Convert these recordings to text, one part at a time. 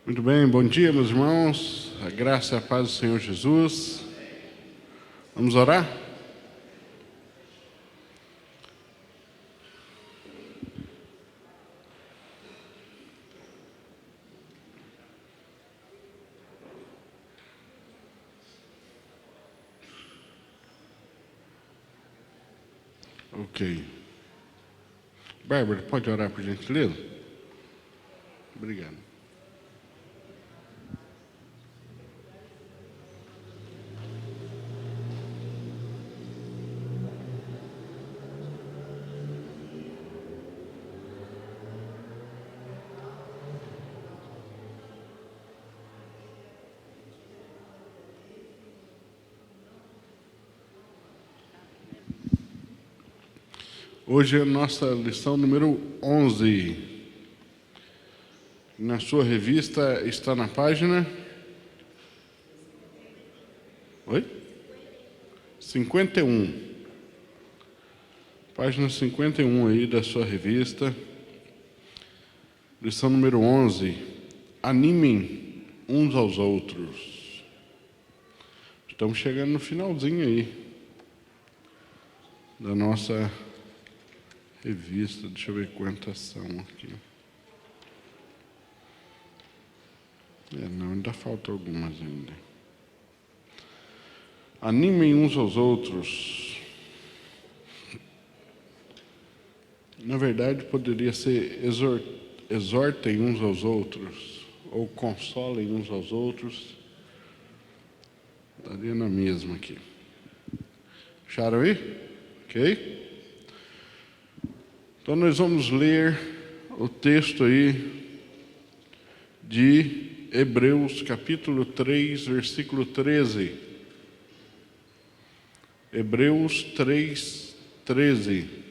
Muito bem, bom dia, meus irmãos. A graça e a paz do Senhor Jesus. Vamos orar? Ok. Bárbara, pode orar por gentileza? Obrigado. Hoje é a nossa lição número 11. Na sua revista está na página... Oi? 51. Página 51 aí da sua revista. Lição número 11. Animem uns aos outros. Estamos chegando no finalzinho aí da nossa revista. Deixa eu ver quantas são aqui. Não, ainda faltam algumas ainda. Animem uns aos outros. Na verdade, poderia ser exortem uns aos outros, ou consolem uns aos outros. Daria na mesma aqui. Acharam aí? Ok? Então nós vamos ler o texto aí de Hebreus capítulo 3, versículo 13. Hebreus 3, 13.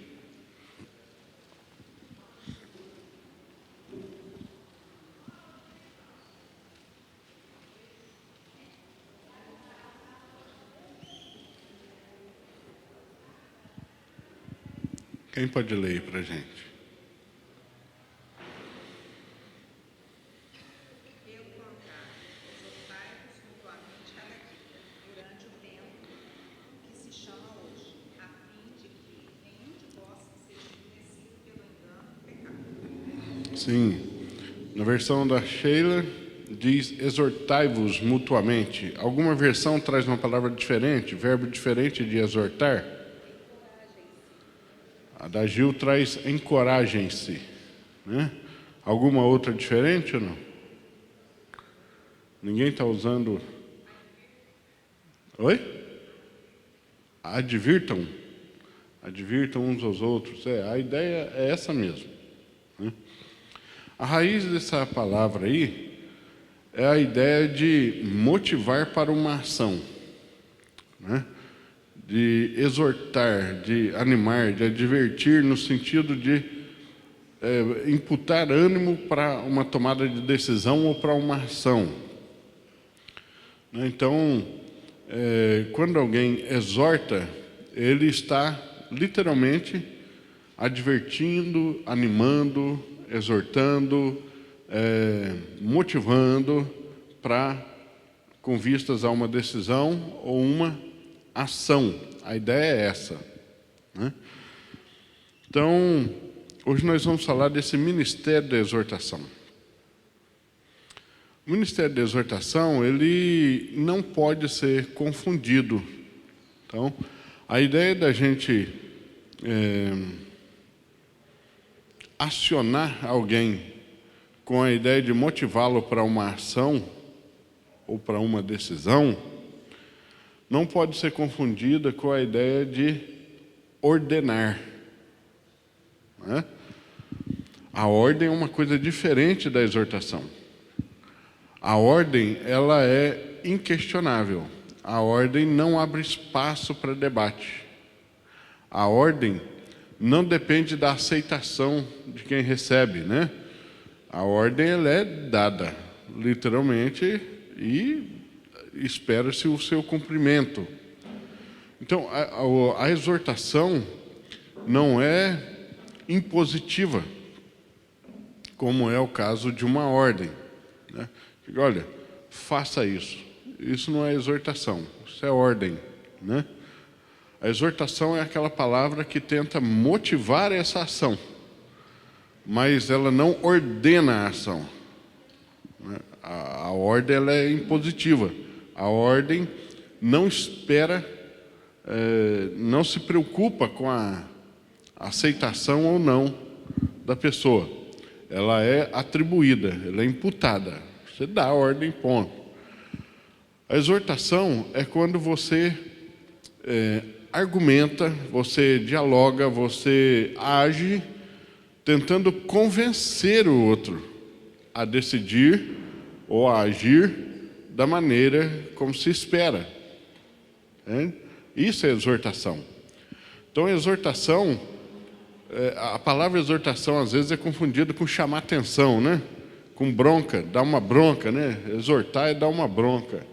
Quem pode ler para a gente? Eu, contrário, exortai-vos mutuamente cada dia, durante o tempo que se chama hoje, a fim de que nenhum de vós seja endurecido pelo engano do pecado. Sim. Na versão da Sheila, diz exortai-vos mutuamente. Alguma versão traz uma palavra diferente, verbo diferente de exortar? A da Gil traz encorajem-se, né? Alguma outra diferente ou não? Ninguém está usando... Oi? Advirtam. Advirtam uns aos outros. A ideia é essa mesmo, né? A raiz dessa palavra aí é a ideia de motivar para uma ação, né? De exortar, de animar, de advertir, no sentido de imputar ânimo para uma tomada de decisão ou para uma ação. Então, quando alguém exorta, ele está literalmente advertindo, animando, exortando, motivando com vistas a uma decisão ou uma ação. A ideia é essa, né? Então, hoje nós vamos falar desse ministério da exortação. O ministério da exortação, ele não pode ser confundido. Então, a ideia da gente acionar alguém com a ideia de motivá-lo para uma ação ou para uma decisão não pode ser confundida com a ideia de ordenar, né? A ordem é uma coisa diferente da exortação. A ordem, ela é inquestionável. A ordem não abre espaço para debate. A ordem não depende da aceitação de quem recebe, né? A ordem, ela é dada, literalmente, e espera-se o seu cumprimento. Então, a exortação não é impositiva, como é o caso de uma ordem, né? Olha, faça isso. Isso não é exortação, isso é ordem, né? A exortação é aquela palavra que tenta motivar essa ação, mas ela não ordena a ação, né? A ordem ela é impositiva. A ordem não espera, não se preocupa com a aceitação ou não da pessoa. Ela é atribuída, ela é imputada. Você dá a ordem, ponto. A exortação é quando você argumenta, você dialoga, você age tentando convencer o outro a decidir ou a agir da maneira como se espera. Isso é exortação. Então, a exortação, a palavra exortação às vezes é confundida com chamar atenção, né? Com bronca, dar uma bronca, né? Exortar é dar uma bronca.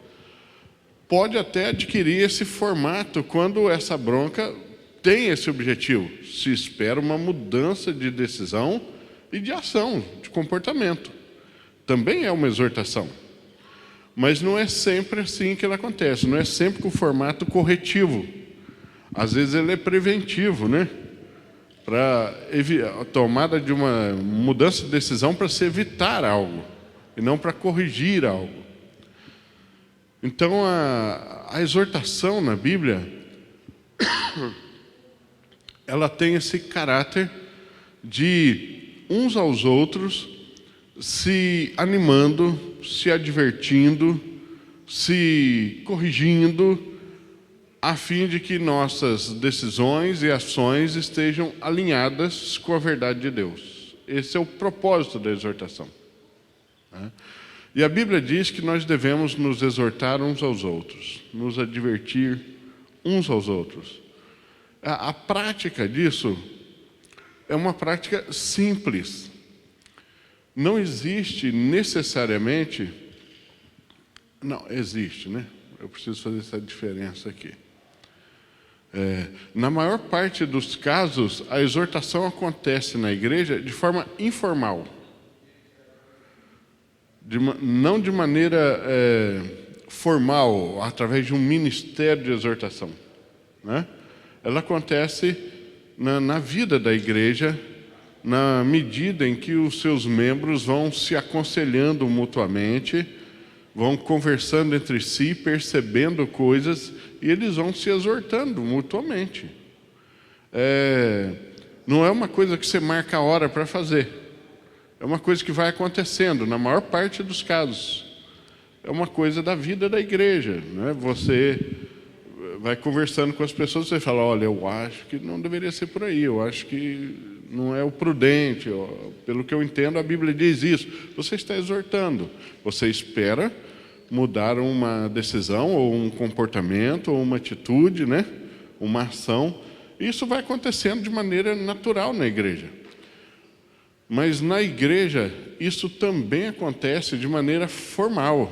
Pode até adquirir esse formato quando essa bronca tem esse objetivo. Se espera uma mudança de decisão e de ação, de comportamento. Também é uma exortação. Mas não é sempre assim que ela acontece, não é sempre com o formato corretivo. Às vezes ele é preventivo, né? Para a tomada de uma mudança de decisão para se evitar algo, e não para corrigir algo. Então, a exortação na Bíblia, ela tem esse caráter de uns aos outros se animando, se advertindo, se corrigindo, a fim de que nossas decisões e ações estejam alinhadas com a verdade de Deus. Esse é o propósito da exortação, né? E a Bíblia diz que nós devemos nos exortar uns aos outros, nos advertir uns aos outros. A prática disso é uma prática simples. Não existe necessariamente... Não, existe, né? Eu preciso fazer essa diferença aqui. Na maior parte dos casos, a exortação acontece na igreja de forma informal. Não de maneira formal, através de um ministério de exortação, né? Ela acontece na vida da igreja, na medida em que os seus membros vão se aconselhando mutuamente, vão conversando entre si, percebendo coisas, e eles vão se exortando mutuamente. Não é uma coisa que você marca a hora para fazer. É uma coisa que vai acontecendo, na maior parte dos casos. É uma coisa da vida da igreja, né? Você vai conversando com as pessoas, você fala, olha, eu acho que não deveria ser por aí, eu acho que não é o prudente, pelo que eu entendo, a Bíblia diz isso. Você está exortando, você espera mudar uma decisão, ou um comportamento, ou uma atitude, né? Uma ação. Isso vai acontecendo de maneira natural na igreja. Mas na igreja, isso também acontece de maneira formal,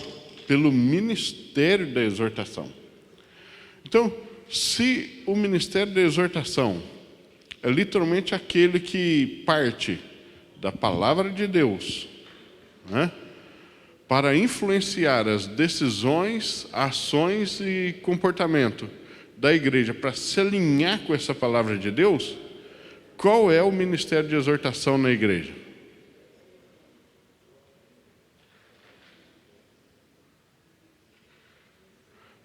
pelo ministério da exortação. Então, se o ministério da exortação é literalmente aquele que parte da palavra de Deus, né, para influenciar as decisões, ações e comportamento da igreja, para se alinhar com essa palavra de Deus, qual é o ministério de exortação na igreja?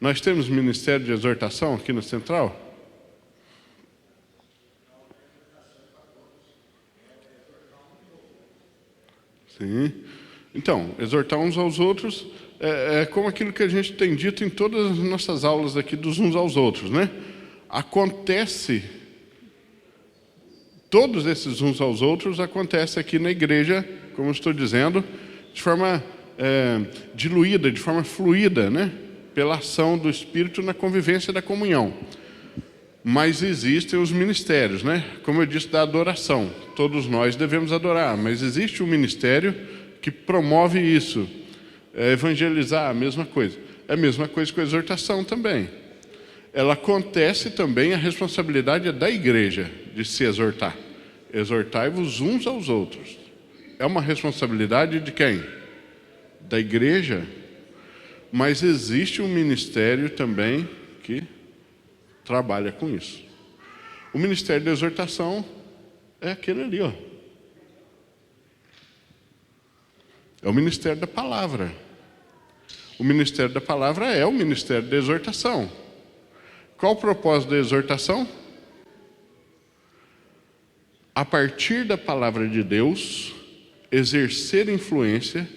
Nós temos ministério de exortação aqui na Central? Sim. Então, exortar uns aos outros é como aquilo que a gente tem dito em todas as nossas aulas aqui dos uns aos outros, né? Acontece... Todos esses uns aos outros acontecem aqui na igreja, como eu estou dizendo, de forma diluída, de forma fluida, né? Pela ação do Espírito na convivência da comunhão. Mas existem os ministérios, né? Como eu disse, da adoração. Todos nós devemos adorar, mas existe um ministério que promove isso. Evangelizar, a mesma coisa. É a mesma coisa com a exortação também. Ela acontece também, a responsabilidade é da igreja de se exortar. Exortai-vos uns aos outros. É uma responsabilidade de quem? da igreja, mas existe um ministério também que trabalha com isso. O ministério da exortação é aquele ali, ó. É o ministério da palavra. O ministério da palavra é o ministério da exortação. Qual o propósito da exortação? A partir da palavra de Deus, exercer influência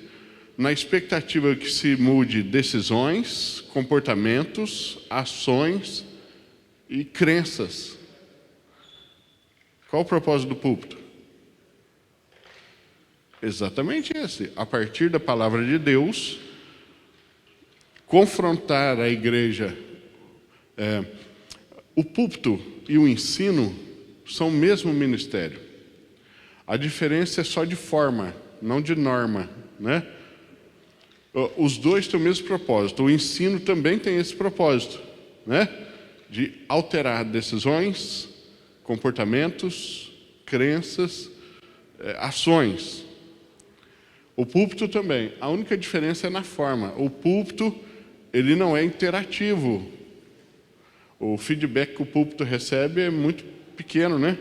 na expectativa que se mude decisões, comportamentos, ações e crenças. Qual o propósito do púlpito? Exatamente esse. A partir da palavra de Deus, confrontar a igreja. O púlpito e o ensino são o mesmo ministério. A diferença é só de forma, não de norma, né? Os dois têm o mesmo propósito. O ensino também tem esse propósito, né? De alterar decisões, comportamentos, crenças, ações. O púlpito também. A única diferença é na forma. O púlpito, ele não é interativo. O feedback que o púlpito recebe é muito pequeno, né?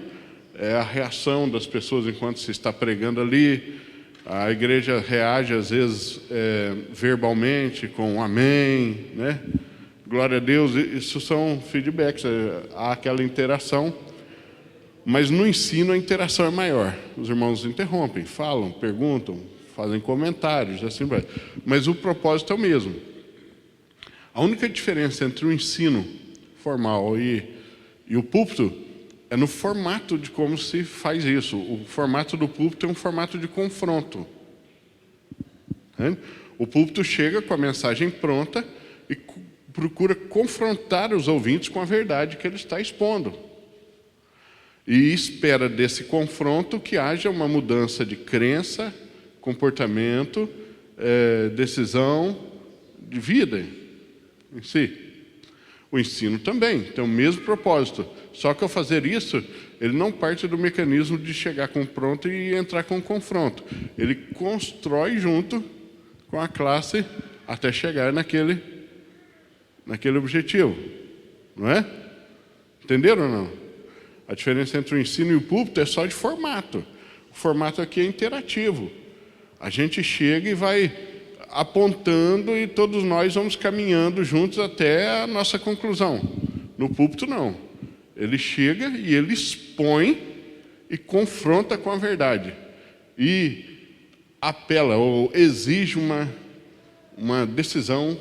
É a reação das pessoas enquanto se está pregando ali. A igreja reage, às vezes, verbalmente, com um amém, né? Glória a Deus. Isso são feedbacks, há aquela interação. Mas no ensino a interação é maior. Os irmãos interrompem, falam, perguntam, fazem comentários, assim vai. Mas o propósito é o mesmo. A única diferença entre o ensino formal e o púlpito é no formato de como se faz isso. O formato do púlpito é um formato de confronto. O púlpito chega com a mensagem pronta e procura confrontar os ouvintes com a verdade que ele está expondo. E espera desse confronto que haja uma mudança de crença, comportamento, decisão, de vida em si. O ensino também tem o mesmo propósito. Só que ao fazer isso, ele não parte do mecanismo de chegar com pronto e entrar com confronto. Ele constrói junto com a classe até chegar naquele objetivo. Não é? Entenderam ou não? A diferença entre o ensino e o púlpito é só de formato. O formato aqui é interativo. A gente chega e vai apontando e todos nós vamos caminhando juntos até a nossa conclusão. No púlpito, não. Ele chega e ele expõe e confronta com a verdade. E apela ou exige uma decisão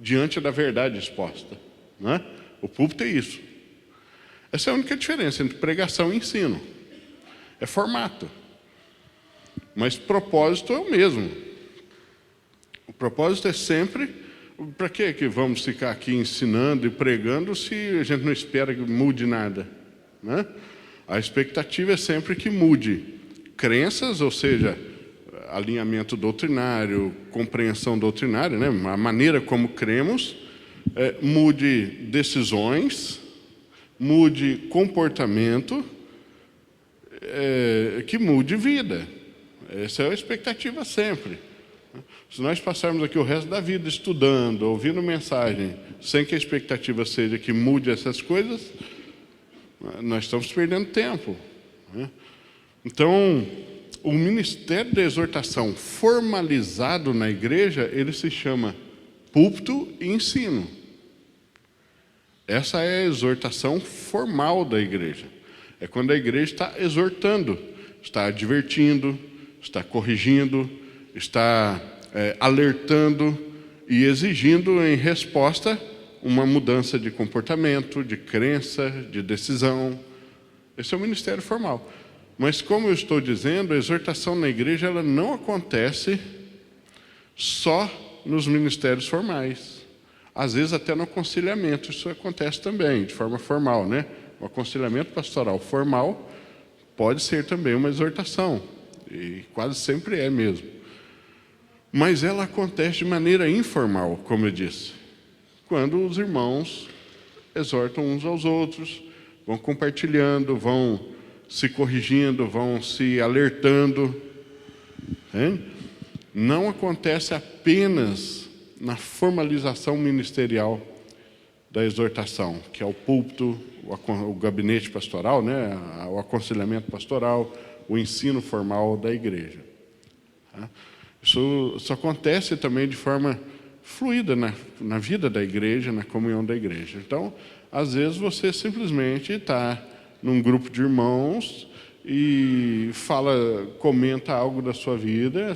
diante da verdade exposta. Né? O púlpito é isso. Essa é a única diferença entre pregação e ensino. É formato. Mas o propósito é o mesmo. O propósito é sempre... Para que vamos ficar aqui ensinando e pregando se a gente não espera que mude nada? Né? A expectativa é sempre que mude crenças, ou seja, alinhamento doutrinário, compreensão doutrinária, né? A maneira como cremos, mude decisões, mude comportamento, que mude vida. Essa é a expectativa sempre. Se nós passarmos aqui o resto da vida estudando, ouvindo mensagem, sem que a expectativa seja que mude essas coisas, nós estamos perdendo tempo. Né? Então, o ministério da exortação formalizado na igreja, ele se chama púlpito e ensino. Essa é a exortação formal da igreja. É quando a igreja está exortando, está advertindo, está corrigindo, está alertando e exigindo em resposta uma mudança de comportamento, de crença, de decisão. Esse é o ministério formal. Mas, como eu estou dizendo, a exortação na igreja ela não acontece só nos ministérios formais. Às vezes até no aconselhamento isso acontece também, de forma formal, né? O aconselhamento pastoral formal pode ser também uma exortação, e quase sempre é mesmo. Mas ela acontece de maneira informal, como eu disse, quando os irmãos exortam uns aos outros, vão compartilhando, vão se corrigindo, vão se alertando. Hein? não acontece apenas na formalização ministerial da exortação, que é o púlpito, o gabinete pastoral, né, o aconselhamento pastoral, o ensino formal da igreja. Tá? Isso acontece também de forma fluida na vida da igreja, na comunhão da igreja. Então, às vezes você simplesmente está num grupo de irmãos e comenta algo da sua vida,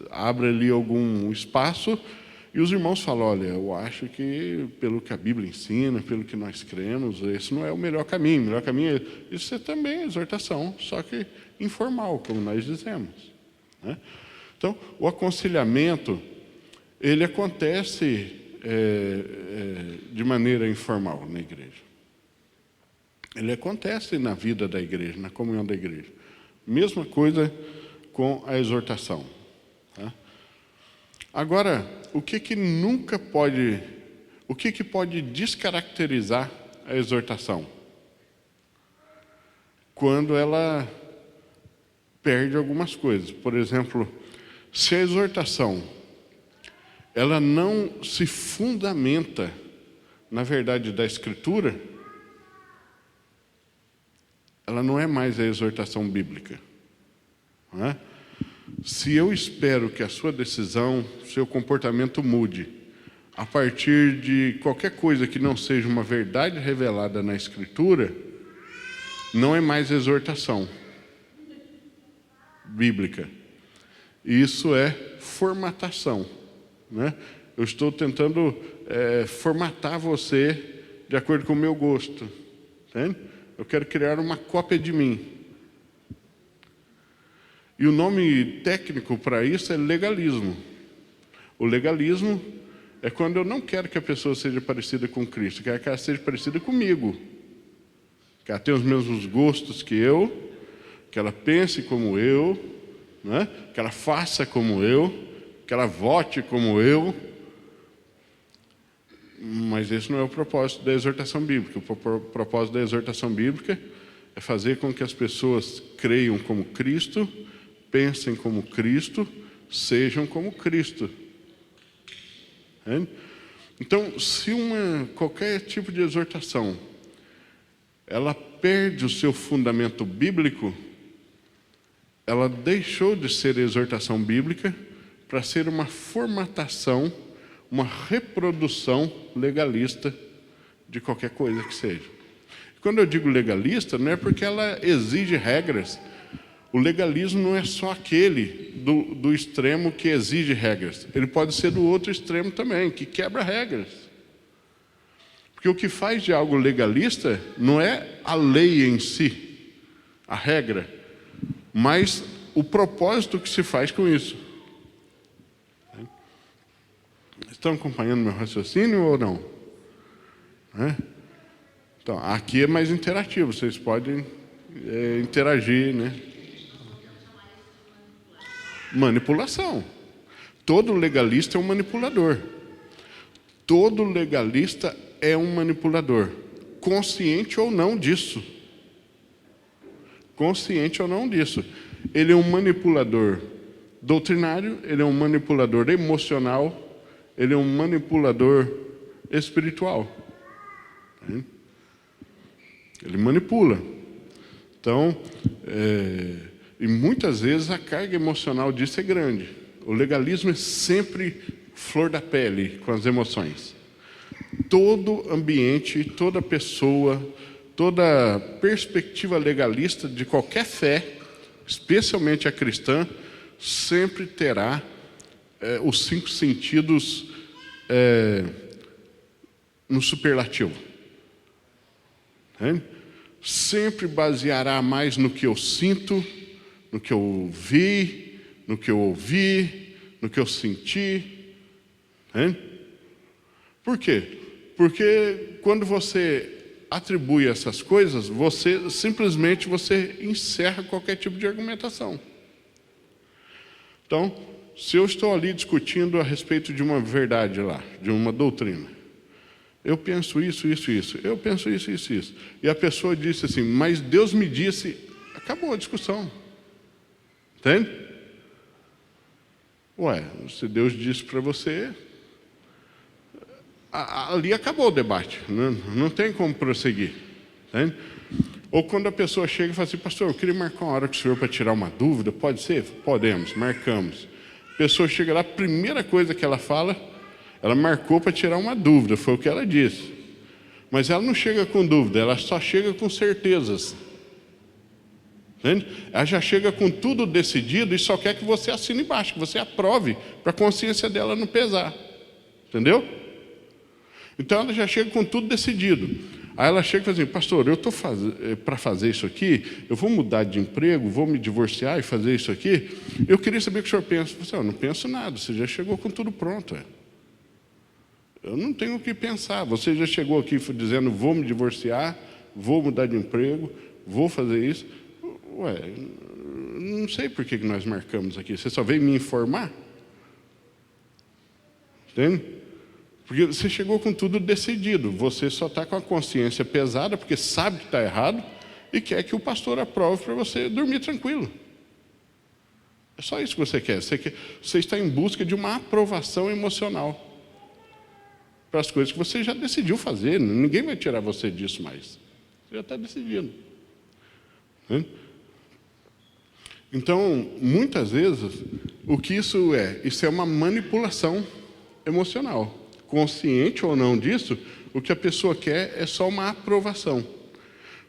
abre ali algum espaço e os irmãos falam: olha, eu acho que pelo que a Bíblia ensina, pelo que nós cremos, esse não é o melhor caminho. O melhor caminho isso é também exortação, só que informal, como nós dizemos, né? Então, o aconselhamento, ele acontece de maneira informal na igreja. Ele acontece na vida da igreja, na comunhão da igreja. Mesma coisa com a exortação. Tá? Agora, o que pode descaracterizar a exortação? Quando ela perde algumas coisas. Por exemplo, se a exortação ela não se fundamenta na verdade da Escritura, ela não é mais a exortação bíblica. Não é? Se eu espero que a sua decisão, seu comportamento mude a partir de qualquer coisa que não seja uma verdade revelada na Escritura, não é mais exortação bíblica. Isso é formatação, né? Eu estou tentando formatar você de acordo com o meu gosto, entende? Eu quero criar uma cópia de mim. E o nome técnico para isso é legalismo. O legalismo é quando eu não quero que a pessoa seja parecida com Cristo, eu quero que ela seja parecida comigo, que ela tenha os mesmos gostos que eu, que ela pense como eu, né? Que ela faça como eu, que ela vote como eu. Mas esse não é o propósito da exortação bíblica. O propósito da exortação bíblica é fazer com que as pessoas creiam como Cristo, pensem como Cristo, sejam como Cristo. Então, se qualquer tipo de exortação ela perde o seu fundamento bíblico, ela deixou de ser exortação bíblica para ser uma formatação, uma reprodução legalista de qualquer coisa que seja. Quando eu digo legalista, não é porque ela exige regras. O legalismo não é só aquele do extremo que exige regras. Ele pode ser do outro extremo também, que quebra regras. Porque o que faz de algo legalista não é a lei em si, a regra, mas o propósito que se faz com isso. Estão acompanhando meu raciocínio ou não? Então, aqui é mais interativo, vocês podem interagir, né? Manipulação. Todo legalista é um manipulador. Todo legalista é um manipulador, consciente ou não disso. Consciente ou não disso. Ele é um manipulador doutrinário, ele é um manipulador emocional, ele é um manipulador espiritual. Ele manipula. Então, e muitas vezes a carga emocional disso é grande. O legalismo é sempre flor da pele com as emoções. Todo ambiente, toda pessoa, toda perspectiva legalista de qualquer fé, especialmente a cristã, sempre terá os 5 sentidos no superlativo. Sempre baseará mais no que eu sinto, no que eu vi, no que eu ouvi, no que eu senti. Por quê? Porque quando você atribui essas coisas, você encerra qualquer tipo de argumentação. Então, se eu estou ali discutindo a respeito de uma verdade lá, de uma doutrina, eu penso isso, isso, isso, eu penso isso, isso, isso, e a pessoa disse assim, mas Deus me disse, acabou a discussão. Entende? Ué, se Deus disse para você, ali acabou o debate, não tem como prosseguir. Entende? Ou quando a pessoa chega e fala assim, pastor, eu queria marcar uma hora com o senhor para tirar uma dúvida, pode ser? Podemos, marcamos. A pessoa chega lá, a primeira coisa que ela fala, ela marcou para tirar uma dúvida, foi o que ela disse. Mas ela não chega com dúvida, ela só chega com certezas. Entende? Ela já chega com tudo decidido e só quer que você assine embaixo, que você aprove, para a consciência dela não pesar. Entendeu? Então ela já chega com tudo decidido. Aí ela chega e fala assim, pastor, eu estou para fazer isso aqui, eu vou mudar de emprego, vou me divorciar e fazer isso aqui, eu queria saber o que o senhor pensa. Eu falei, eu não penso nada, você já chegou com tudo pronto. Eu não tenho o que pensar, você já chegou aqui dizendo, vou me divorciar, vou mudar de emprego, vou fazer isso. Ué, não sei por que nós marcamos aqui, você só veio me informar? Entende? Porque você chegou com tudo decidido, você só está com a consciência pesada, porque sabe que está errado, e quer que o pastor aprove para você dormir tranquilo. É só isso que você quer. Você está em busca de uma aprovação emocional para as coisas que você já decidiu fazer. Ninguém vai tirar você disso mais. Você já está decidido. Então, muitas vezes, o que isso é? Isso é uma manipulação emocional. Consciente ou não disso, o que a pessoa quer é só uma aprovação.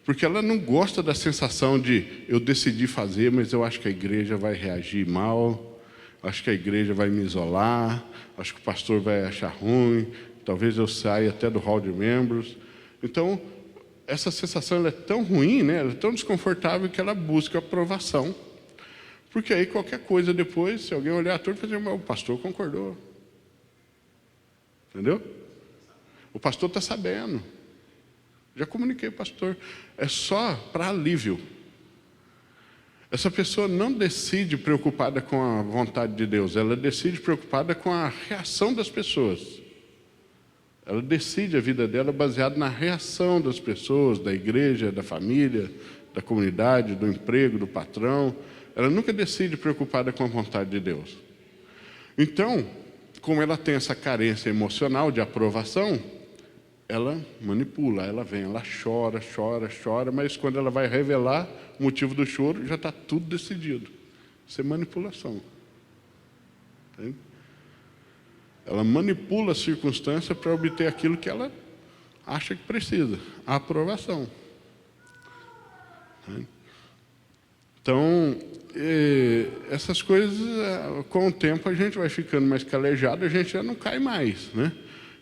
Porque ela não gosta da sensação de eu decidi fazer, mas eu acho que a igreja vai reagir mal, acho que a igreja vai me isolar, acho que o pastor vai achar ruim, talvez eu saia até do hall de membros. Então, essa sensação ela é tão ruim, né? Ela é tão desconfortável que ela busca aprovação. Porque aí qualquer coisa depois, se alguém olhar tudo, vai dizer, o pastor concordou. Entendeu? O pastor está sabendo. Já comuniquei com o pastor. É só para alívio. Essa pessoa não decide preocupada com a vontade de Deus. Ela decide preocupada com a reação das pessoas. Ela decide a vida dela baseada na reação das pessoas, da igreja, da família, da comunidade, do emprego, do patrão. Ela nunca decide preocupada com a vontade de Deus. Então, como ela tem essa carência emocional de aprovação, ela manipula, ela vem, ela chora, chora, chora, mas quando ela vai revelar o motivo do choro, já está tudo decidido. Isso é manipulação. Entende? Ela manipula a circunstância para obter aquilo que ela acha que precisa, a aprovação. Entende? Então, essas coisas, com o tempo, a gente vai ficando mais calejado, a gente já não cai mais, né?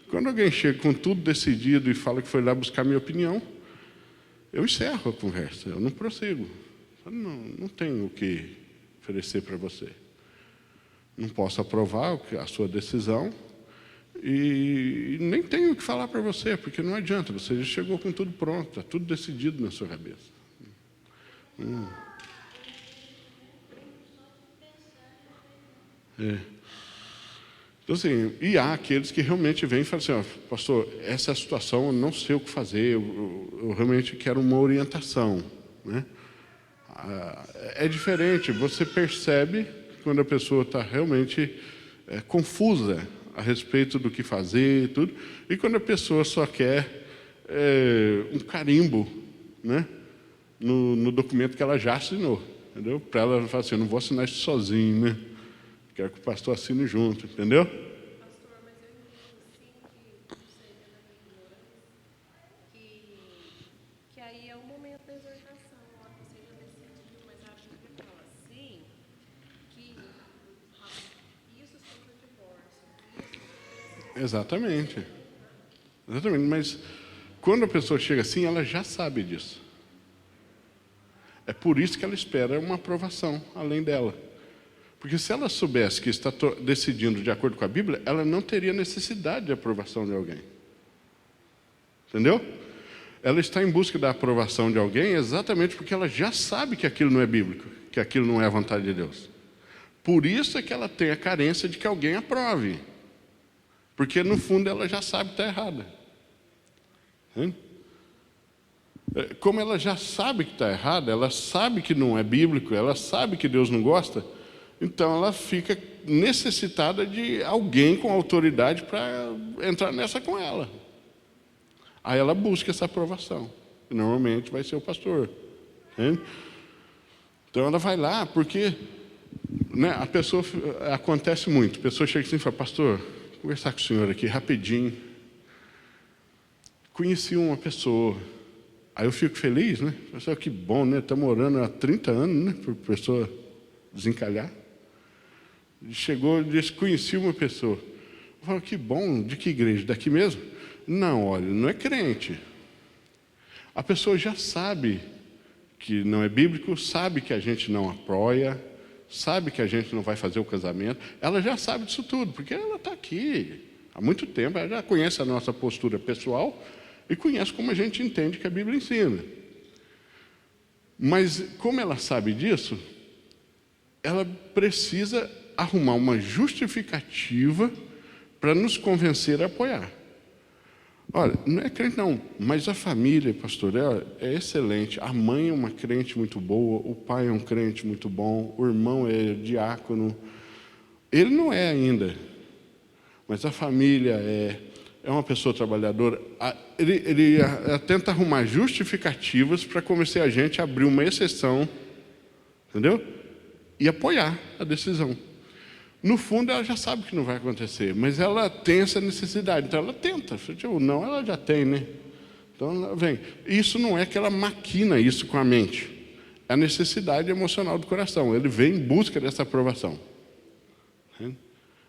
Quando alguém chega com tudo decidido e fala que foi lá buscar minha opinião, eu encerro a conversa, eu não prossigo. Eu não tenho o que oferecer para você. Não posso aprovar a sua decisão e nem tenho o que falar para você, porque não adianta, você já chegou com tudo pronto, está tudo decidido na sua cabeça. Então, assim, e há aqueles que realmente vêm e falam assim, pastor, essa é a situação, eu não sei o que fazer, eu realmente quero uma orientação, né? É diferente, você percebe quando a pessoa está realmente confusa a respeito do que fazer e tudo, e quando a pessoa só quer um carimbo, né, no documento que ela já assinou, entendeu? Para ela falar assim, eu não vou assinar isso sozinho, né? Quero que o pastor assine junto, entendeu? Pastor, mas eu entendo sim que aí é o momento da exortação, ó, você já decidiu, mas a Bíblia fala assim, que isso sobre o divórcio, Exatamente. Exatamente, mas quando a pessoa chega assim, ela já sabe disso. É por isso que ela espera uma aprovação além dela. Porque se ela soubesse que está decidindo de acordo com a Bíblia, ela não teria necessidade de aprovação de alguém. Entendeu? Ela está em busca da aprovação de alguém exatamente porque ela já sabe que aquilo não é bíblico, que aquilo não é a vontade de Deus. Por isso é que ela tem a carência de que alguém aprove. Porque no fundo ela já sabe que está errada. Como ela já sabe que está errada, ela sabe que não é bíblico, ela sabe que Deus não gosta, então ela fica necessitada de alguém com autoridade para entrar nessa com ela. Aí ela busca essa aprovação. E normalmente vai ser o pastor. Entende? Então ela vai lá, porque né, a pessoa, acontece muito, a pessoa chega assim e fala, pastor, vou conversar com o senhor aqui rapidinho. Conheci uma pessoa. Aí eu fico feliz, né? Pessoal, que bom, né? Estamos orando há 30 anos, né? Para a pessoa desencalhar. Chegou e disse, conheci uma pessoa. Eu falo, que bom, de que igreja? Daqui mesmo? Não, olha, não é crente. A pessoa já sabe que não é bíblico, sabe que a gente não apoia, sabe que a gente não vai fazer o casamento. Ela já sabe disso tudo, porque ela está aqui há muito tempo, ela já conhece a nossa postura pessoal e conhece como a gente entende que a Bíblia ensina. Mas, como ela sabe disso, ela precisa arrumar uma justificativa para nos convencer a apoiar. Olha, não é crente não, mas a família, pastor, é excelente. A mãe é uma crente muito boa, o pai é um crente muito bom, o irmão é diácono. Ele não é ainda, mas a família é uma pessoa trabalhadora. Ele tenta arrumar justificativas para convencer a gente a abrir uma exceção, entendeu? E apoiar a decisão. No fundo, ela já sabe que não vai acontecer, mas ela tem essa necessidade, então ela tenta. Não, ela já tem, né? Então, ela vem. Isso não é que ela maquina isso com a mente. É a necessidade emocional do coração. Ele vem em busca dessa aprovação.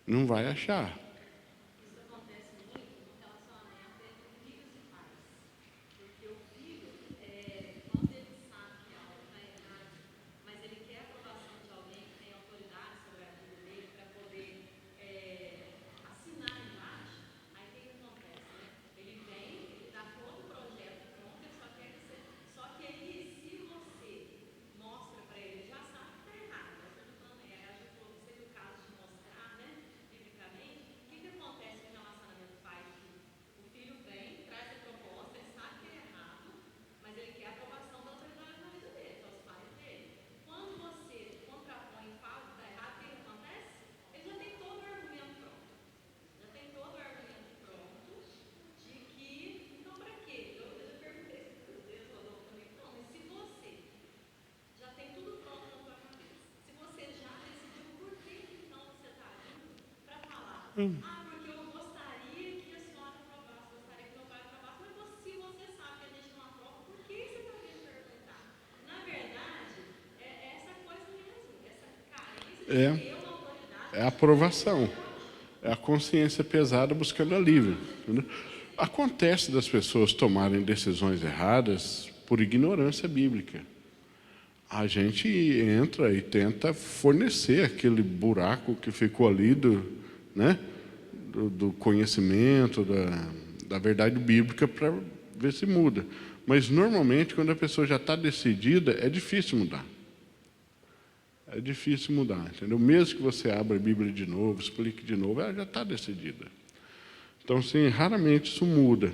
Não vai achar. Porque eu gostaria que a senhora aprovasse, gostaria que meu pai aprovasse, mas se você sabe que a gente não aprova, por que você está vindo perguntar? Na verdade, é essa coisa mesmo, essa carência de ter uma autoridade. É a aprovação. É a consciência pesada buscando alívio. Entendeu? Acontece das pessoas tomarem decisões erradas por ignorância bíblica. A gente entra e tenta fornecer aquele buraco que ficou ali do conhecimento, da verdade bíblica para ver se muda. Mas, normalmente, quando a pessoa já está decidida, é difícil mudar. É difícil mudar, entendeu? Mesmo que você abra a Bíblia de novo, explique de novo, ela já está decidida. Então, assim, raramente isso muda.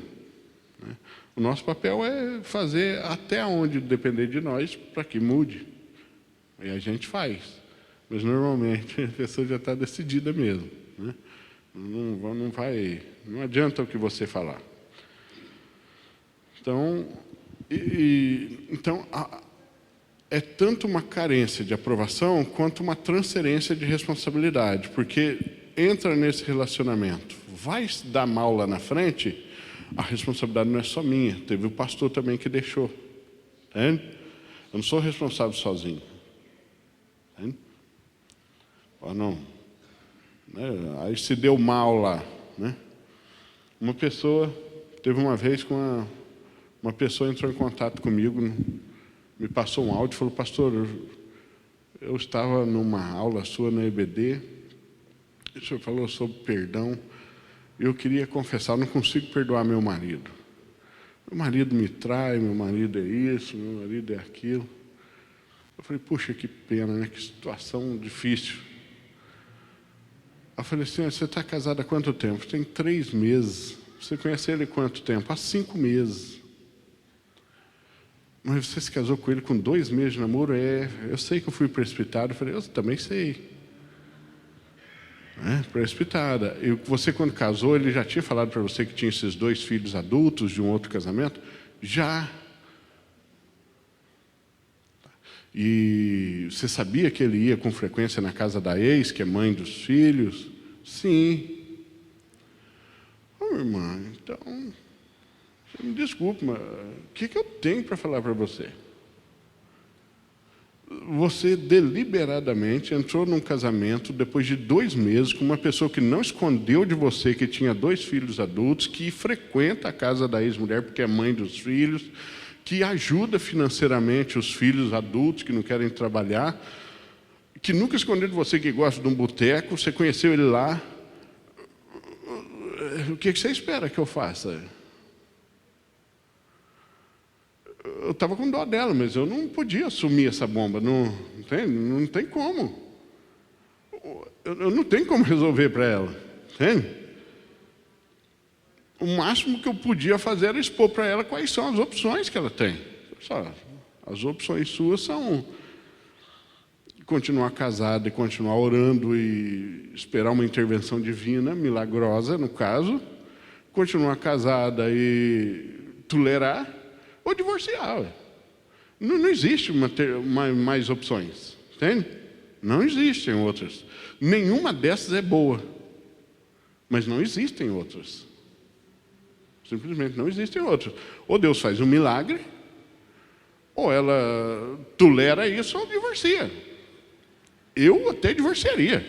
Né? O nosso papel é fazer até onde depender de nós para que mude. E a gente faz. Mas, normalmente, a pessoa já está decidida mesmo. Né? Não adianta o que você falar. Então, é tanto uma carência de aprovação quanto uma transferência de responsabilidade, porque entra nesse relacionamento, vai dar mal lá na frente, a responsabilidade não é só minha, teve o pastor também que deixou. Entende? Eu não sou responsável sozinho. Entende? Ou não. Aí se deu mal lá. Né? Uma pessoa, teve uma vez que uma pessoa entrou em contato comigo, me passou um áudio e falou, pastor, eu estava numa aula sua na EBD, o senhor falou sobre perdão, e eu queria confessar, eu não consigo perdoar meu marido. Meu marido me trai, meu marido é isso, meu marido é aquilo. Eu falei, puxa, que pena, né? Que situação difícil. Eu falei assim, você está casado há quanto tempo? Tem 3 meses. Você conhece ele há quanto tempo? Há 5 meses. Mas você se casou com ele com 2 meses de namoro? Eu sei que eu fui precipitado. Eu falei, eu também sei. né? Precipitada. E você, quando casou, ele já tinha falado para você que tinha esses 2 filhos adultos de um outro casamento? Já. E você sabia que ele ia com frequência na casa da ex, que é mãe dos filhos? Sim. Irmã, então, você me desculpe, mas o que eu tenho para falar para você? Você deliberadamente entrou num casamento depois de 2 meses com uma pessoa que não escondeu de você que tinha 2 filhos adultos, que frequenta a casa da ex-mulher porque é mãe dos filhos, que ajuda financeiramente os filhos adultos que não querem trabalhar, que nunca escondeu de você que gosta de um boteco, você conheceu ele lá. O que você espera que eu faça? Eu estava com dó dela, mas eu não podia assumir essa bomba. Não tem como. Eu não tenho como resolver para ela. Entende? O máximo que eu podia fazer era expor para ela quais são as opções que ela tem. Só, as opções suas são continuar casada e continuar orando e esperar uma intervenção divina, milagrosa, no caso, continuar casada e tolerar, ou divorciar. Não existe mais opções, entende? Não existem outras. Nenhuma dessas é boa, mas não existem outras. Simplesmente não existem outras. Ou Deus faz um milagre, ou ela tolera isso ou divorcia. Eu até divorciaria.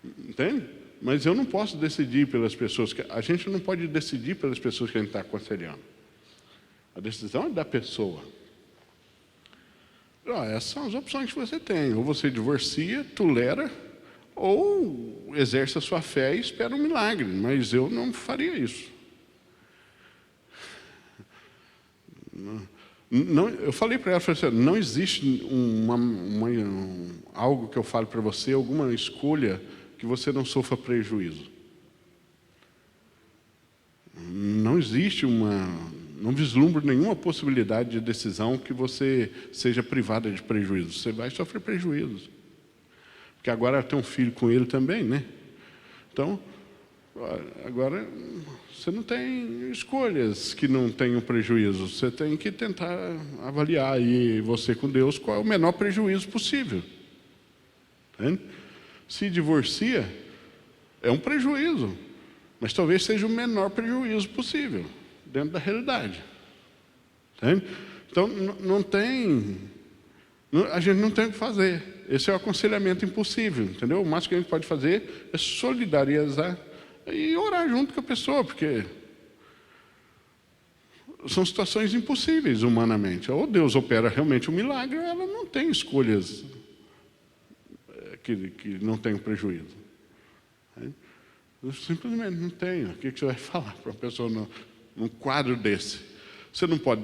Entende? Mas eu não posso decidir pelas pessoas. A gente não pode decidir pelas pessoas que a gente está aconselhando. A decisão é da pessoa. Essas são as opções que você tem. Ou você divorcia, tolera, ou exerce a sua fé e espera um milagre. Mas eu não faria isso. Não, eu falei para ela, falei assim, não existe algo que eu falo para você, alguma escolha que você não sofra prejuízo. Não existe não vislumbro nenhuma possibilidade de decisão que você seja privada de prejuízo. Você vai sofrer prejuízo. Porque agora ela tem um filho com ele também, né? Então, agora você não tem escolhas que não tenham prejuízo. Você tem que tentar avaliar aí, você com Deus, qual é o menor prejuízo possível. Entende? Se divorcia, é um prejuízo, mas talvez seja o menor prejuízo possível, dentro da realidade. Entende? Então, a gente não tem o que fazer. Esse é o aconselhamento impossível, entendeu? O máximo que a gente pode fazer é solidarizar e orar junto com a pessoa, porque são situações impossíveis humanamente. Ou Deus opera realmente um milagre, ou ela não tem escolhas que não tenham prejuízo. Eu simplesmente não tenho. O que você vai falar para uma pessoa num quadro desse? Você não pode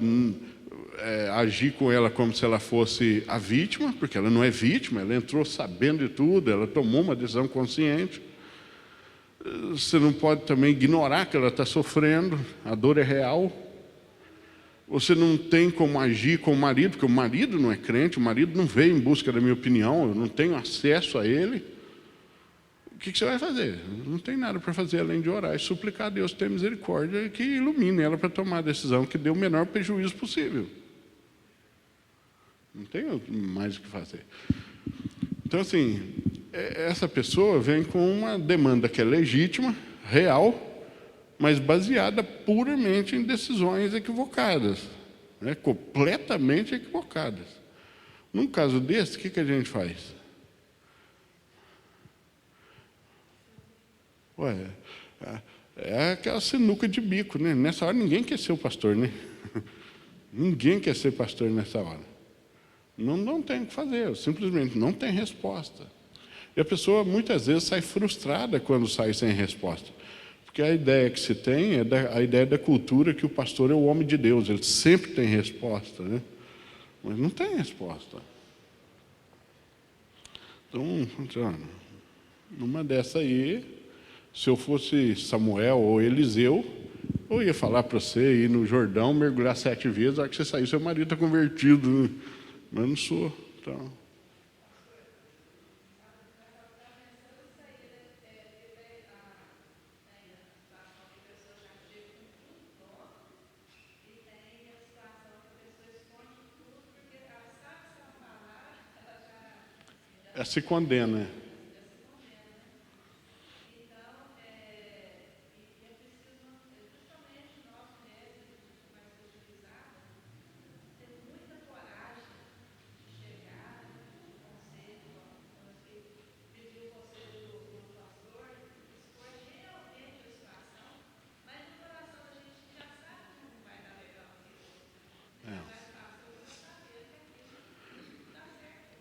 agir com ela como se ela fosse a vítima, porque ela não é vítima, ela entrou sabendo de tudo, ela tomou uma decisão consciente. Você não pode também ignorar que ela está sofrendo, a dor é real. Você não tem como agir com o marido, porque o marido não é crente, o marido não veio em busca da minha opinião, eu não tenho acesso a ele. O que você vai fazer? Não tem nada para fazer além de orar e suplicar a Deus ter misericórdia e que ilumine ela para tomar a decisão que dê o menor prejuízo possível. Não tem mais o que fazer. Então, assim, essa pessoa vem com uma demanda que é legítima, real, mas baseada puramente em decisões equivocadas, né? Completamente equivocadas. Num caso desse, o que a gente faz? É aquela sinuca de bico, né? Nessa hora ninguém quer ser o pastor, né? Ninguém quer ser pastor nessa hora. Não tem o que fazer, simplesmente não tem resposta. E a pessoa muitas vezes sai frustrada quando sai sem resposta. Porque a ideia que se tem é a ideia da cultura que o pastor é o homem de Deus, ele sempre tem resposta, né? Mas não tem resposta. Então, numa dessa aí, se eu fosse Samuel ou Eliseu, eu ia falar para você ir no Jordão, mergulhar 7 vezes, a hora que você sair, seu marido está convertido, né? Mas não sou. Então. Se condena.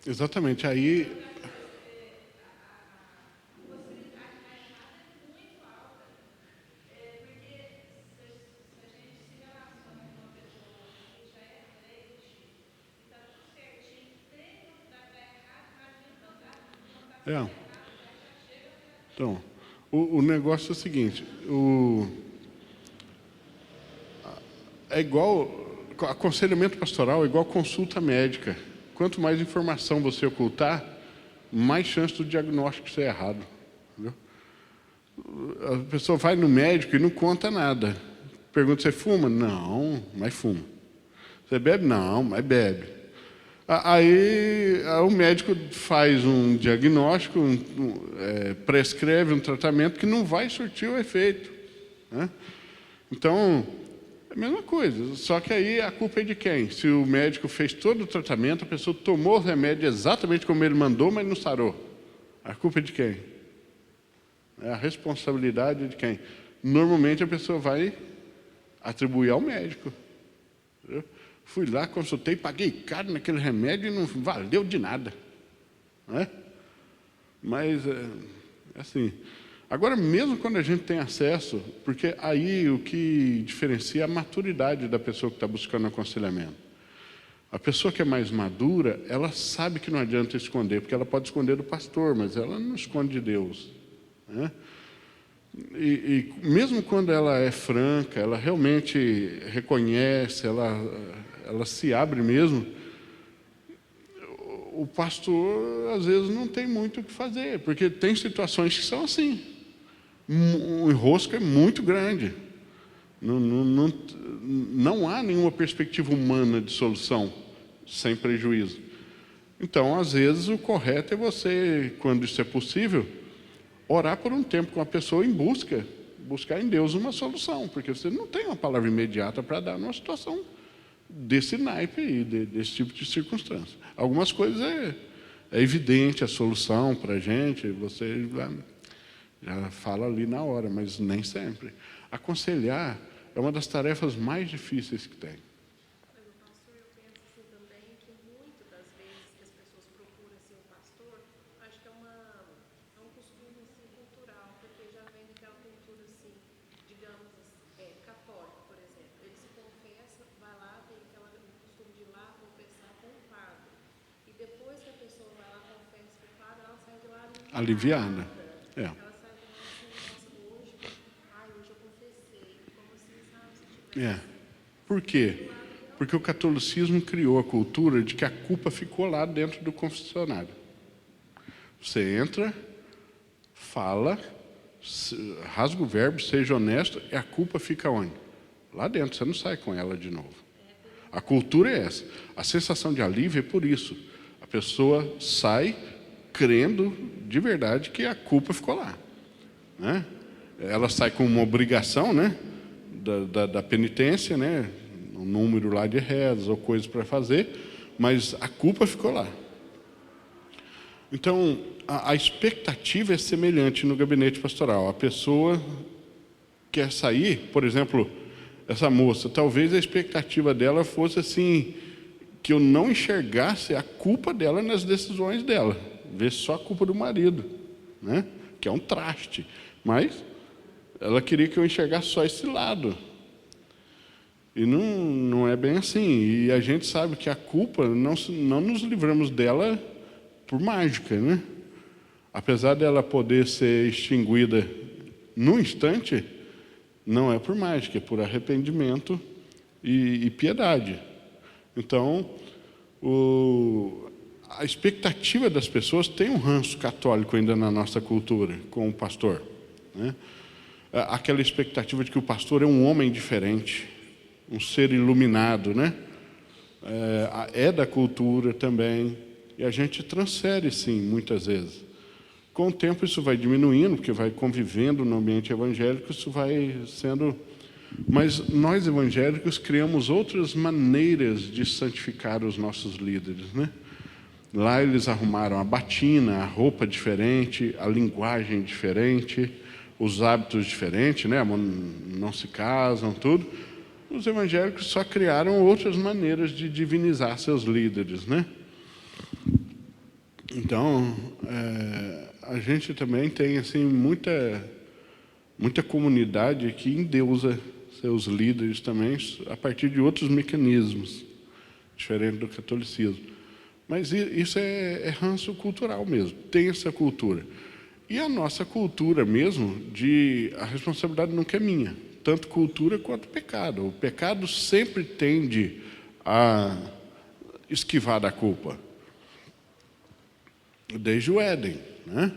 Exatamente. Aí é. Então, o negócio é o seguinte, é igual, aconselhamento pastoral é igual consulta médica. Quanto mais informação você ocultar, mais chance do diagnóstico ser errado. Entendeu? A pessoa vai no médico e não conta nada. Pergunta, você fuma? Não, mas fuma. Você bebe? Não, mas bebe. Aí o médico faz um diagnóstico, prescreve um tratamento que não vai surtir o efeito. Né? Então, é a mesma coisa, só que aí a culpa é de quem? Se o médico fez todo o tratamento, a pessoa tomou o remédio exatamente como ele mandou, mas não sarou. A culpa é de quem? É a responsabilidade de quem? Normalmente a pessoa vai atribuir ao médico. Entendeu? Fui lá, consultei, paguei caro naquele remédio e não valeu de nada. Não é? Mas, assim... Agora, mesmo quando a gente tem acesso, porque aí o que diferencia é a maturidade da pessoa que está buscando aconselhamento. A pessoa que é mais madura, ela sabe que não adianta esconder, porque ela pode esconder do pastor, mas ela não esconde de Deus. Né? E mesmo quando ela é franca, ela realmente reconhece, ela se abre mesmo, o pastor, às vezes, não tem muito o que fazer, porque tem situações que são assim. O enrosco é muito grande. Não há nenhuma perspectiva humana de solução sem prejuízo. Então, às vezes, o correto é você, quando isso é possível, orar por um tempo com a pessoa em buscar em Deus uma solução, porque você não tem uma palavra imediata para dar numa situação desse naipe aí, desse tipo de circunstância. Algumas coisas é evidente a solução para a gente, você já fala ali na hora, mas nem sempre. Aconselhar é uma das tarefas mais difíceis que tem. Mas o pastor, eu penso assim também que muitas das vezes que as pessoas procuram assim, o pastor, acho que é um costume assim, cultural, porque já vem daquela cultura assim, digamos, católica, por exemplo. Ele se confessa, vai lá, tem aquele costume de ir lá confessar com o padre. E depois que a pessoa vai lá, confessa com o padre, ela sai de lá Aliviada. É. Por quê? Porque o catolicismo criou a cultura de que a culpa ficou lá dentro do confessionário. Você entra, fala, rasga o verbo, seja honesto, e a culpa fica onde? Lá dentro, você não sai com ela de novo. A cultura é essa. A sensação de alívio é por isso. A pessoa sai crendo de verdade que a culpa ficou lá. Né? Ela sai com uma obrigação, né? Da penitência, né? Um número lá de rezas ou coisas para fazer, mas a culpa ficou lá. Então, a expectativa é semelhante no gabinete pastoral. A pessoa quer sair, por exemplo, essa moça, talvez a expectativa dela fosse assim, que eu não enxergasse a culpa dela nas decisões dela, ver só a culpa do marido, né? Que é um traste, mas ela queria que eu enxergasse só esse lado. E não é bem assim. E a gente sabe que a culpa, não nos livramos dela por mágica, né? Apesar dela poder ser extinguida num instante, não é por mágica, é por arrependimento e piedade. Então, a expectativa das pessoas tem um ranço católico ainda na nossa cultura, com o pastor. Né? Aquela expectativa de que o pastor é um homem diferente, um ser iluminado, né? É da cultura também, E a gente transfere, sim, muitas vezes. Com o tempo isso vai diminuindo, porque vai convivendo no ambiente evangélico, isso vai sendo... Mas nós evangélicos criamos outras maneiras de santificar os nossos líderes, né? Lá eles arrumaram a batina, a roupa diferente, a linguagem diferente, os hábitos diferentes, né? Não se casam, tudo. Os evangélicos só criaram outras maneiras de divinizar seus líderes, né? Então, a gente também tem assim muita comunidade que endeusa seus líderes também a partir de outros mecanismos, diferente do catolicismo. Mas isso é ranço cultural mesmo, tem essa cultura. E a nossa cultura mesmo, a responsabilidade nunca é minha, tanto cultura quanto pecado. O pecado sempre tende a esquivar da culpa. Desde o Éden, né?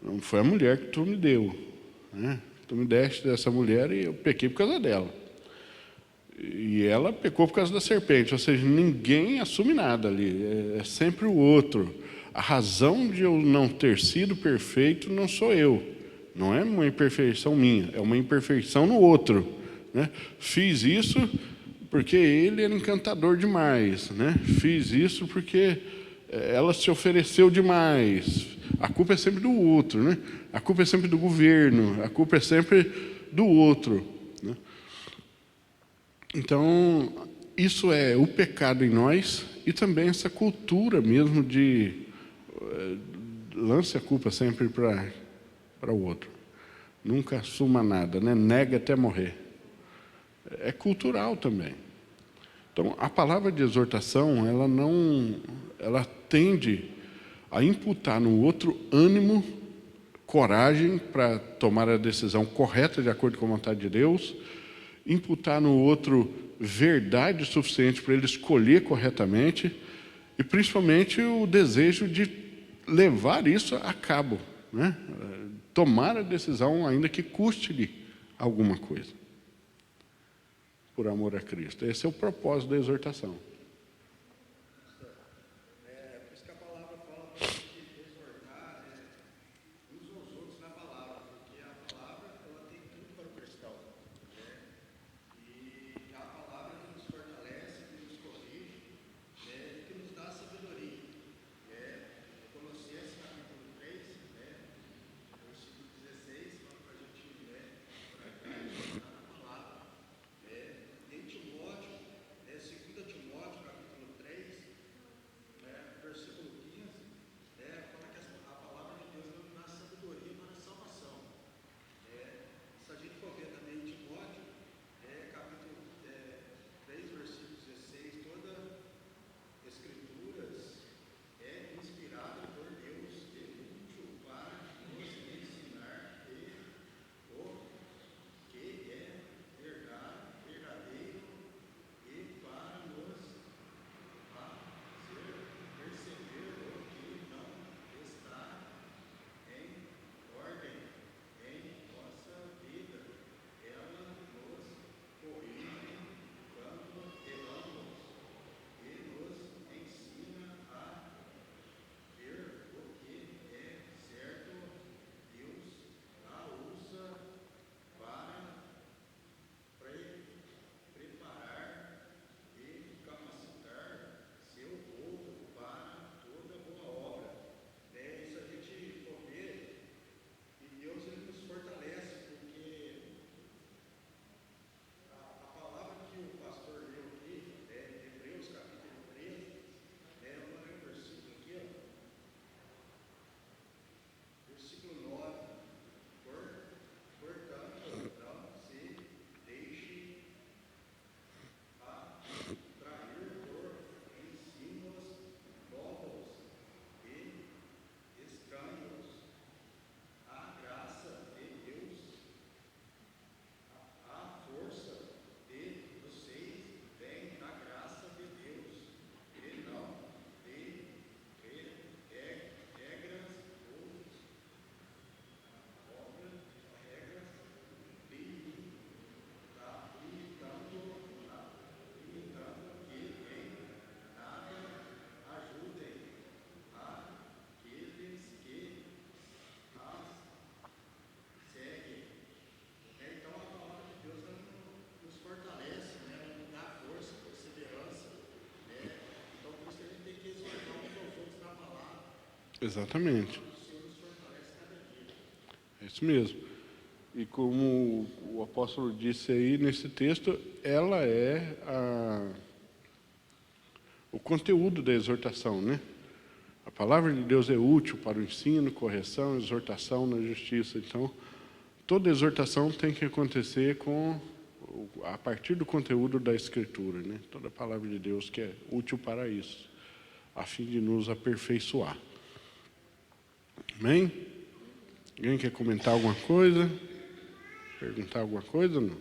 Não foi a mulher que tu me deu, né? Tu me deste dessa mulher e eu pequei por causa dela. E ela pecou por causa da serpente, ou seja, ninguém assume nada ali, é sempre o outro. A razão de eu não ter sido perfeito não sou eu, não é uma imperfeição minha, é uma imperfeição no outro, né? Fiz isso porque ele era encantador demais, né? Fiz isso porque ela se ofereceu demais. A culpa é sempre do outro, né? A culpa é sempre do governo, a culpa é sempre do outro, né? Então, isso é o pecado em nós e também essa cultura mesmo de lance a culpa sempre para o outro. Nunca assuma nada, né? Nega até morrer. É cultural também. Então, a palavra de exortação, ela tende a imputar no outro ânimo, coragem para tomar a decisão correta de acordo com a vontade de Deus, imputar no outro verdade suficiente para ele escolher corretamente e, principalmente, o desejo de levar isso a cabo, né? Tomar a decisão, ainda que custe-lhe alguma coisa, por amor a Cristo. Esse é o propósito da exortação. Por isso que a palavra fala para a gente exortar uns aos outros na palavra, porque a palavra ela tem tudo para o cristão, né? E a palavra que nos fortalece, que nos corrige, né? E que nos dá sabedoria. Colossenses capítulo 3, né? Versículo 16, fala para a gente, né? Para a palavra. Em Timóteo, 2 Timóteo Exatamente. É isso mesmo. E como o apóstolo disse aí nesse texto, ela é o conteúdo da exortação, né? A palavra de Deus é útil para o ensino, correção, exortação na justiça. Então, toda exortação tem que acontecer a partir do conteúdo da Escritura, né? Toda a palavra de Deus que é útil para isso, a fim de nos aperfeiçoar. Amém? Alguém quer comentar alguma coisa? Perguntar alguma coisa? Não?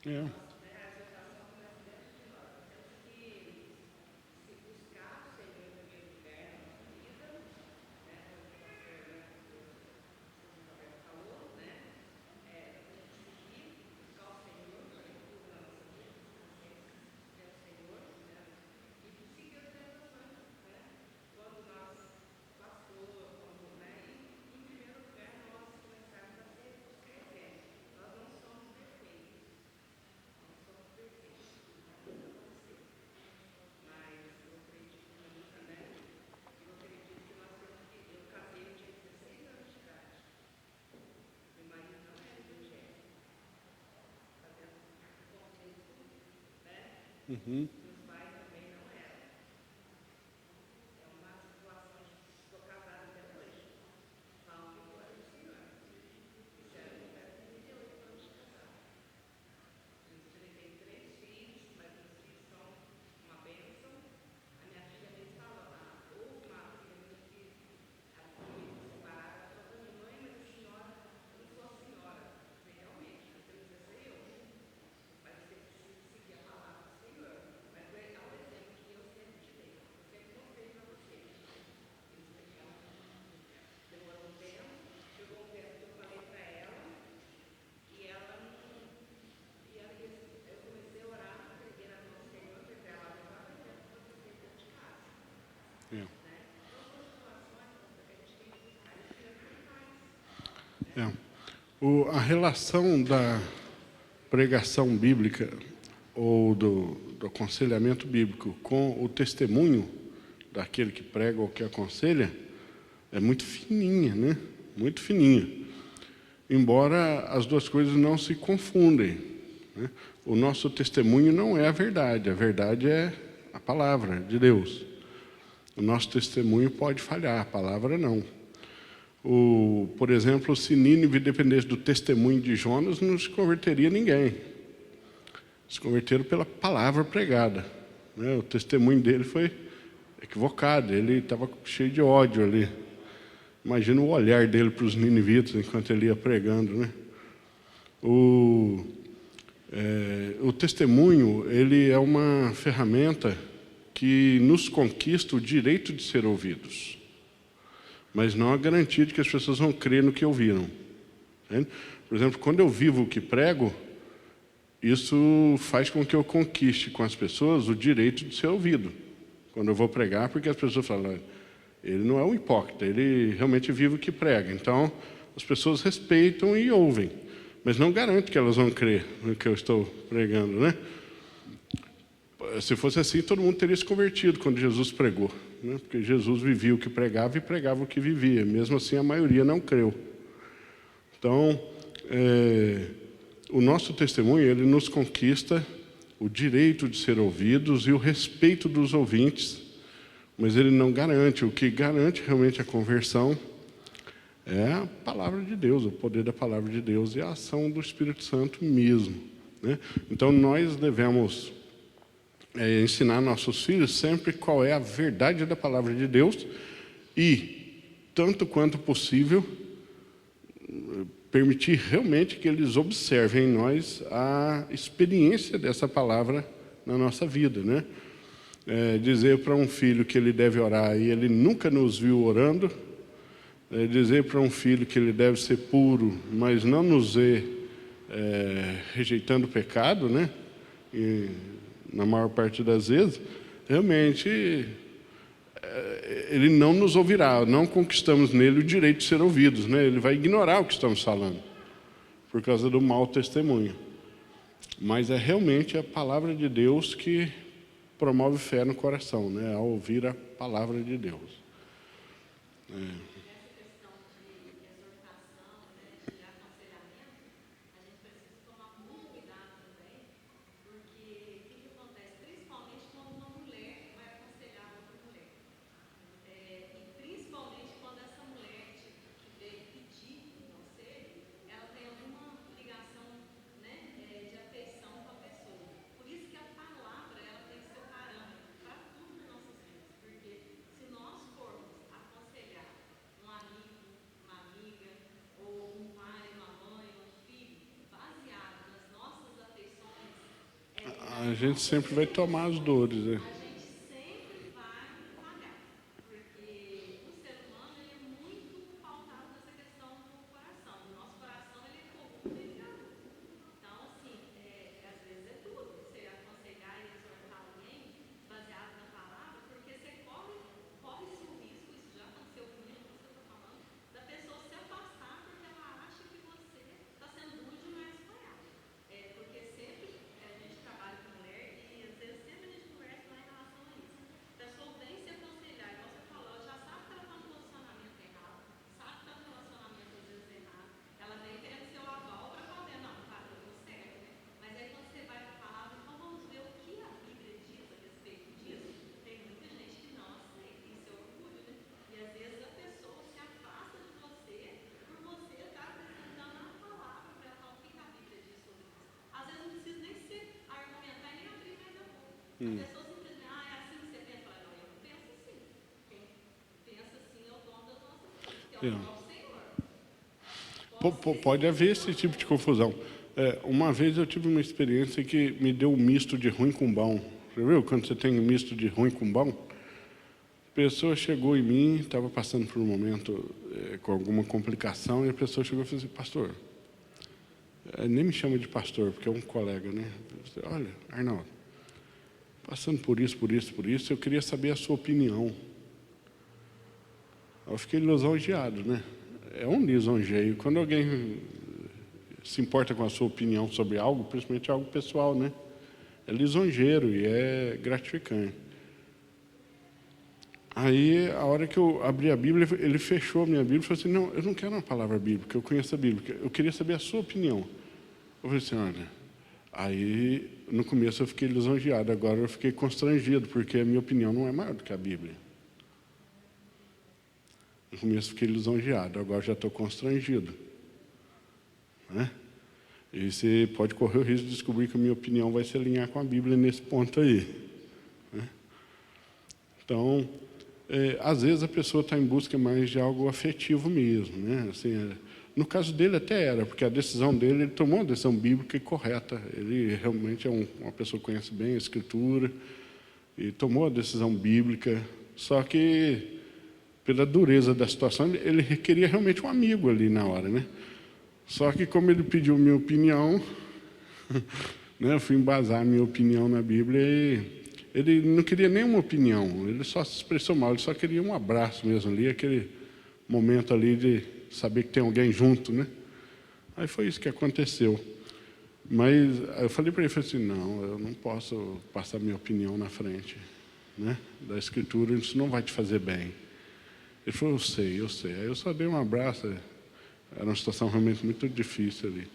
É. Uhum. É. A relação pregação bíblica ou do aconselhamento bíblico com o testemunho daquele que prega ou que aconselha é muito fininha, né? Muito fininha. Embora as duas coisas não se confundem, né? O nosso testemunho não é a verdade é a palavra de Deus. O nosso testemunho pode falhar, a palavra não. Por exemplo, se Nínive dependesse do testemunho de Jonas, não se converteria ninguém. Se converteram pela palavra pregada, né? O testemunho dele foi equivocado, ele estava cheio de ódio ali. Imagina o olhar dele para os ninivitas enquanto ele ia pregando, né? O testemunho, ele é uma ferramenta que nos conquista o direito de ser ouvidos, mas não a garantia de que as pessoas vão crer no que ouviram. Entende? Por exemplo, quando eu vivo o que prego, isso faz com que eu conquiste com as pessoas o direito de ser ouvido. Quando eu vou pregar, porque as pessoas falam, ele não é um hipócrita, ele realmente vive o que prega. Então, as pessoas respeitam e ouvem, mas não garante que elas vão crer no que eu estou pregando, né? Se fosse assim, todo mundo teria se convertido quando Jesus pregou, né? Porque Jesus vivia o que pregava e pregava o que vivia. Mesmo assim, a maioria não creu. Então, o nosso testemunho, ele nos conquista o direito de ser ouvidos e o respeito dos ouvintes, mas ele não garante. O que garante realmente a conversão é a palavra de Deus, o poder da palavra de Deus e a ação do Espírito Santo mesmo, né? Então, nós devemos ensinar nossos filhos sempre qual é a verdade da palavra de Deus e, tanto quanto possível, permitir realmente que eles observem em nós a experiência dessa palavra na nossa vida, né? Dizer para um filho que ele deve orar e ele nunca nos viu orando, dizer para um filho que ele deve ser puro, mas não nos ver rejeitando o pecado, né? E, na maior parte das vezes, realmente ele não nos ouvirá, não conquistamos nele o direito de ser ouvidos, né? Ele vai ignorar o que estamos falando, por causa do mau testemunho. Mas é realmente a palavra de Deus que promove fé no coração, né? Ao ouvir a palavra de Deus. A gente sempre vai tomar as dores, né? A pessoa simplesmente, é assim que você pensa? Fala, não, eu não penso assim. Quem pensa assim é o dono das nossas vidas, que é o próprio Senhor. Pode haver esse tipo de confusão. Uma vez eu tive uma experiência que me deu um misto de ruim com bom. Você viu? Quando você tem um misto de ruim com bom, a pessoa chegou em mim, estava passando por um momento com alguma complicação, e a pessoa chegou e falou assim, pastor, nem me chama de pastor, porque é um colega, né? Eu falei, olha, Arnaldo, passando por isso, eu queria saber a sua opinião. Eu fiquei lisonjeado, né? É um lisonjeio. Quando alguém se importa com a sua opinião sobre algo, principalmente algo pessoal, né? É lisonjeiro e é gratificante. Aí, a hora que eu abri a Bíblia, ele fechou a minha Bíblia e falou assim, não, eu não quero uma palavra bíblica, eu conheço a Bíblia, eu queria saber a sua opinião. Eu falei assim, olha, aí no começo eu fiquei lisonjeado, agora eu fiquei constrangido, porque a minha opinião não é maior do que a Bíblia. No começo eu fiquei lisonjeado, agora já estou constrangido. Né? E você pode correr o risco de descobrir que a minha opinião vai se alinhar com a Bíblia nesse ponto aí. Né? Então, às vezes a pessoa está em busca mais de algo afetivo mesmo. Né? Assim, no caso dele até era, porque a decisão dele, ele tomou uma decisão bíblica e correta. Ele realmente é uma pessoa que conhece bem a Escritura e tomou a decisão bíblica, só que pela dureza da situação, ele queria realmente um amigo ali na hora, né? Só que como ele pediu minha opinião, né, eu fui embasar a minha opinião na Bíblia e ele não queria nenhuma opinião, ele só se expressou mal, ele só queria um abraço mesmo ali, aquele momento ali de saber que tem alguém junto, né? Aí foi isso que aconteceu. Mas eu falei para ele, falei assim, não, eu não posso passar minha opinião na frente, né, da Escritura, isso não vai te fazer bem. Ele falou, eu sei. Aí eu só dei um abraço, era uma situação realmente muito difícil ali.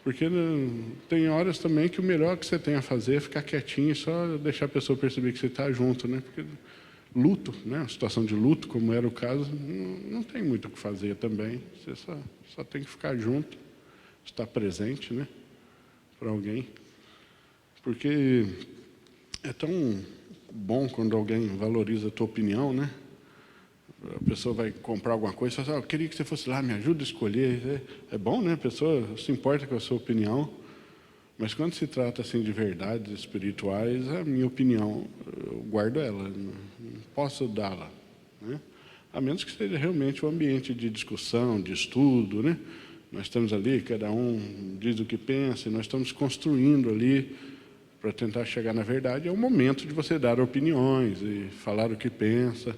Porque tem horas também que o melhor que você tem a fazer é ficar quietinho e só deixar a pessoa perceber que você está junto, né? Porque luto, né? Uma situação de luto, como era o caso, não tem muito o que fazer também. Você só tem que ficar junto, estar presente, né? Para alguém. Porque é tão bom quando alguém valoriza a tua opinião, né? A pessoa vai comprar alguma coisa e fala assim, eu queria que você fosse lá, me ajuda a escolher. É bom, né? A pessoa se importa com a sua opinião. Mas quando se trata assim, de verdades espirituais, a minha opinião, eu guardo ela, não posso dá-la. Né? A menos que seja realmente um ambiente de discussão, de estudo. Né? Nós estamos ali, cada um diz o que pensa, e nós estamos construindo ali para tentar chegar na verdade. É o momento de você dar opiniões e falar o que pensa.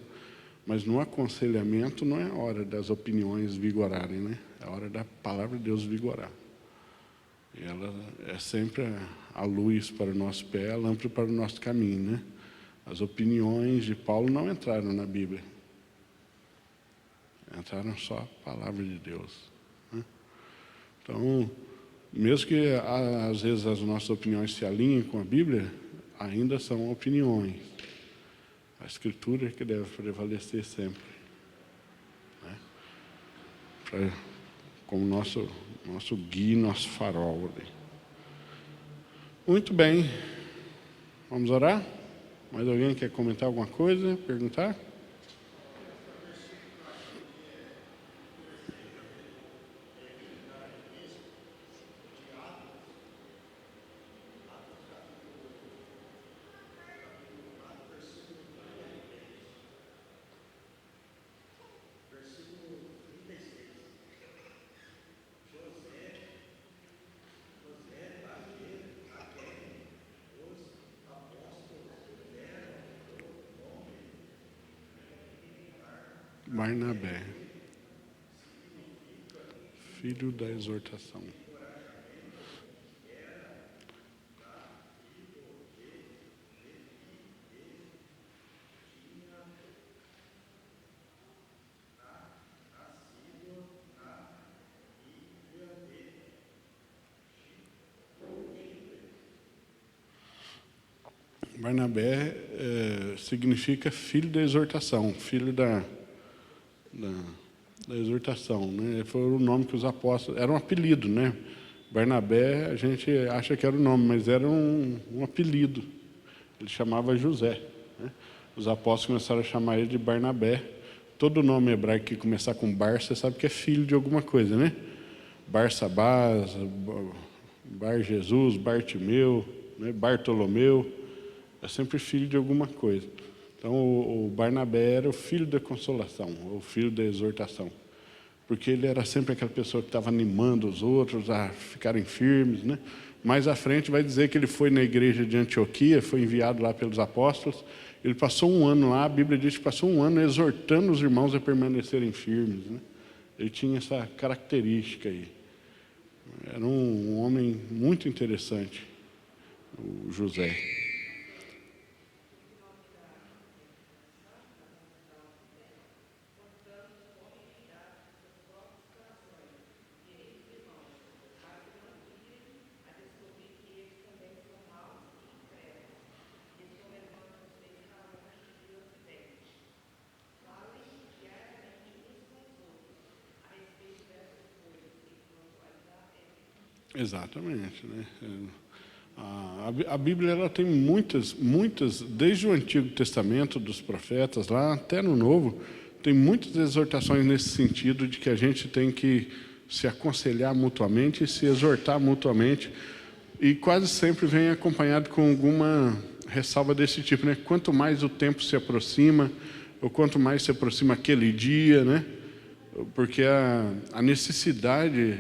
Mas no aconselhamento não é a hora das opiniões vigorarem, né? É a hora da palavra de Deus vigorar. E ela é sempre a luz para o nosso pé, a lâmpada para o nosso caminho, né? As opiniões de Paulo não entraram na Bíblia. Entraram só a palavra de Deus. Né? Então, mesmo que às vezes as nossas opiniões se alinhem com a Bíblia, ainda são opiniões. A Escritura é que deve prevalecer sempre, né? Como nosso guia, nosso farol. Muito bem. Vamos orar? Mais alguém quer comentar alguma coisa? Perguntar? Barnabé, filho da exortação. Barnabé significa filho da exortação, filho da exortação, né? Foi o nome que os apóstolos... Era um apelido, né? Barnabé, a gente acha que era o nome, mas era um apelido. Ele chamava José. Né? Os apóstolos começaram a chamar ele de Barnabé. Todo nome hebraico que começar com Bar, você sabe que é filho de alguma coisa, né? Barsabás, Bar Jesus, Bartimeu, né? Bartolomeu. É sempre filho de alguma coisa. Então, o Barnabé era o filho da consolação, o filho da exortação. Porque ele era sempre aquela pessoa que estava animando os outros a ficarem firmes, né? Mais à frente vai dizer que ele foi na igreja de Antioquia, foi enviado lá pelos apóstolos. Ele passou um ano lá, a Bíblia diz que passou um ano exortando os irmãos a permanecerem firmes. Né? Ele tinha essa característica aí. Era um homem muito interessante, o José. Exatamente, né? A Bíblia ela tem muitas, desde o Antigo Testamento, dos profetas, lá até no Novo, tem muitas exortações nesse sentido de que a gente tem que se aconselhar mutuamente e se exortar mutuamente, e quase sempre vem acompanhado com alguma ressalva desse tipo, né? Quanto mais o tempo se aproxima, ou quanto mais se aproxima aquele dia, né? Porque a necessidade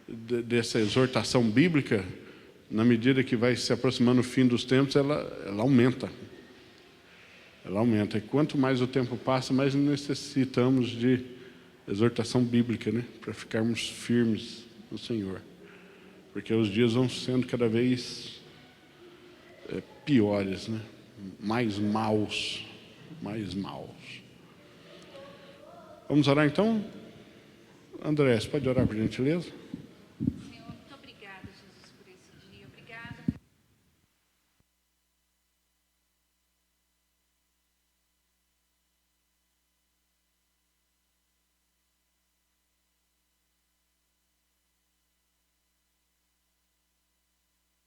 dessa exortação bíblica, na medida que vai se aproximando o fim dos tempos, ela aumenta. Ela aumenta. E quanto mais o tempo passa, mais necessitamos de exortação bíblica, né? Para ficarmos firmes no Senhor. Porque os dias vão sendo cada vez piores, né? Mais maus. Vamos orar então? André, você pode orar por gentileza?